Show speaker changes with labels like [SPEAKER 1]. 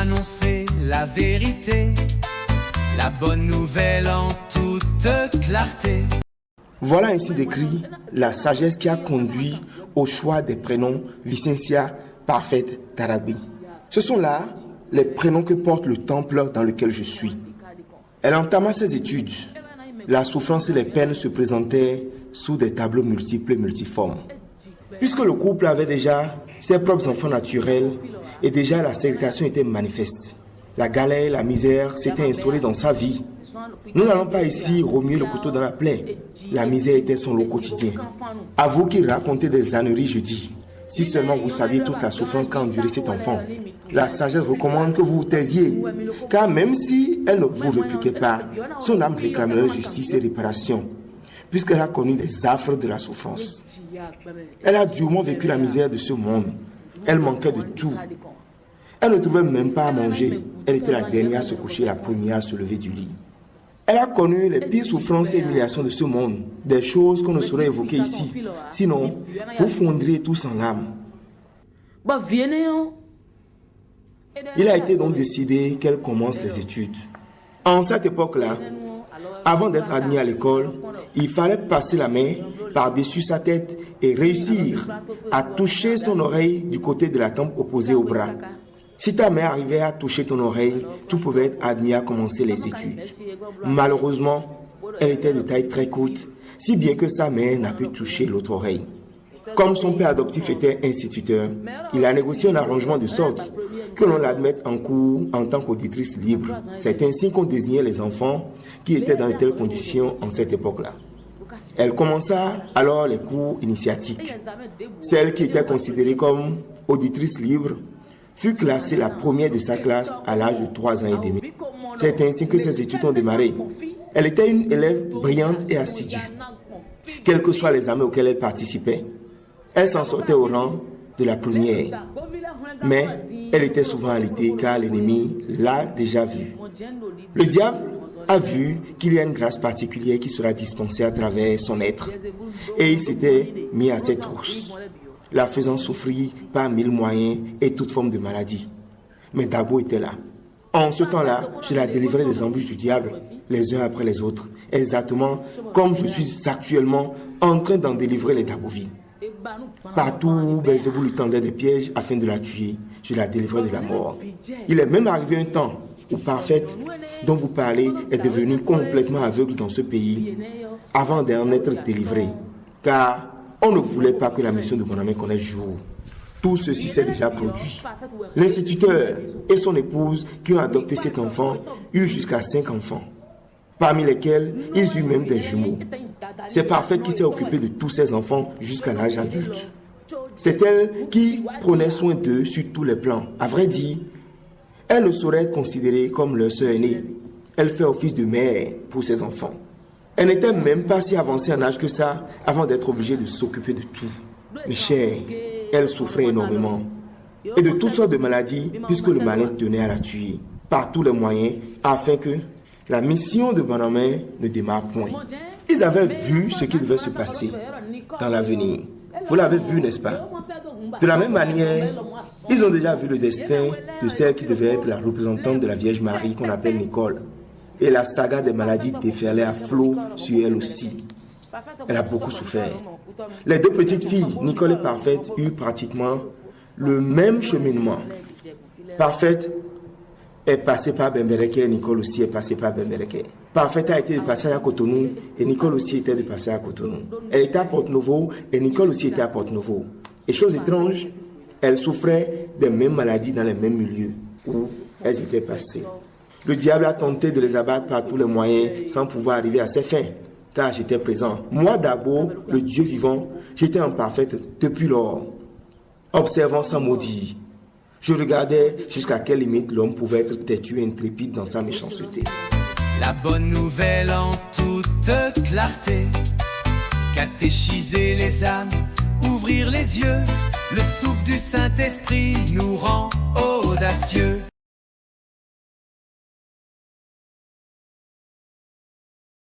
[SPEAKER 1] annoncer la vérité, la bonne nouvelle en toute clarté.
[SPEAKER 2] Voilà ainsi décrit la sagesse qui a conduit au choix des prénoms Vicentia, Parfaite, Tarabé. Ce sont là les prénoms que porte le temple dans lequel je suis. Elle entama ses études. La souffrance et les peines se présentaient sous des tableaux multiples et multiformes. Puisque le couple avait déjà ses propres enfants naturels et déjà la ségrégation était manifeste. La galère, la misère s'étaient instaurées dans sa vie. Nous n'allons pas ici remuer le couteau dans la plaie. La misère était son lot quotidien. À vous qui racontez des âneries, je dis, si seulement vous saviez toute la souffrance qu'a enduré cet enfant, la sagesse recommande que vous vous taisiez. Car même si elle ne vous répliquait pas, son âme réclamerait justice et réparation, puisqu'elle a connu des affres de la souffrance. Elle a durement vécu la misère de ce monde. Elle manquait de tout. Elle ne trouvait même pas à manger. Elle était la dernière à se coucher, la première à se lever du lit. Elle a connu les pires souffrances et humiliations de ce monde, des choses qu'on ne saurait évoquer ici. Sinon, vous fondriez tous en larmes. Il a été donc décidé qu'elle commence les études. En cette époque-là, avant d'être admis à l'école, il fallait passer la main par-dessus sa tête et réussir à toucher son oreille du côté de la tempe opposée au bras. Si ta main arrivait à toucher ton oreille, tu pouvais être admis à commencer les études. Malheureusement, elle était de taille très courte, si bien que sa main n'a pu toucher l'autre oreille. Comme son père adoptif était instituteur, il a négocié un arrangement de sorte que l'on l'admette en cours en tant qu'auditrice libre. C'est ainsi qu'on désignait les enfants qui étaient dans de telles conditions en cette époque-là. Elle commença alors les cours initiatiques. Celle qui était considérée comme auditrice libre fut classée la première de sa classe à l'âge de 3 ans et demi. C'est ainsi que ses études ont démarré. Elle était une élève brillante et assidue. Quels que soient les examens auxquels elle participait, elle s'en sortait au rang de la première. Mais elle était souvent alitée car l'ennemi l'a déjà vue. Le diable a vu qu'il y a une grâce particulière qui sera dispensée à travers son être. Et il s'était mis à ses trousses, la faisant souffrir par 1000 moyens et toute forme de maladie. Mais Dabo était là. En ce temps-là, je la délivrais des embûches du diable, les uns après les autres, exactement comme je suis actuellement en train d'en délivrer les Dabovi. Partout où Belzébou lui tendait des pièges afin de la tuer, je la délivrais de la mort. Il est même arrivé un temps où Parfaite, dont vous parlez, est devenue complètement aveugle dans ce pays avant d'en être délivrée. Car on ne voulait pas que la mission de Bonamé connaisse jour. Tout ceci s'est déjà produit. L'instituteur et son épouse qui ont adopté cet enfant eurent jusqu'à 5 enfants, parmi lesquels ils eurent même des jumeaux. C'est Parfaite qui s'est occupée de tous ces enfants jusqu'à l'âge adulte. C'est elle qui prenait soin d'eux sur tous les plans. À vrai dire, elle ne saurait être considérée comme leur sœur aînée. Elle fait office de mère pour ses enfants. Elle n'était même pas si avancée en âge que ça avant d'être obligée de s'occuper de tout. Mais chère, elle souffrait énormément. Et de toutes sortes de maladies, puisque le malin tenait à la tuer. Par tous les moyens, afin que la mission de Bonamé ne démarre point. Ils avaient vu ce qui devait se passer dans l'avenir. Vous l'avez vu, n'est-ce pas? De la même manière, ils ont déjà vu le destin de celle qui devait être la représentante de la Vierge Marie qu'on appelle Nicole. Et la saga des maladies déferlait à flot sur elle aussi. Elle a beaucoup souffert. Les deux petites filles, Nicole et Parfaite, eurent pratiquement le même cheminement. Parfaite est passée par Bembereke et Nicole aussi est passée par Bembereke. Parfaite a été de passage à Cotonou et Nicole aussi était de passage à Cotonou. Elle était à Porte-Nouveau et Nicole aussi était à Porte-Nouveau. Et chose étrange, elles souffraient des mêmes maladies dans les mêmes milieux où elles étaient passées. Le diable a tenté de les abattre par tous les moyens sans pouvoir arriver à ses fins, car j'étais présent. Moi d'abord, le Dieu vivant, j'étais en Parfaite depuis lors, observant sans maudire. Je regardais jusqu'à quelle limite l'homme pouvait être têtu et intrépide dans sa méchanceté.
[SPEAKER 1] La bonne nouvelle en toute clarté, catéchiser les âmes, ouvrir les yeux, le souffle du Saint-Esprit nous rend audacieux.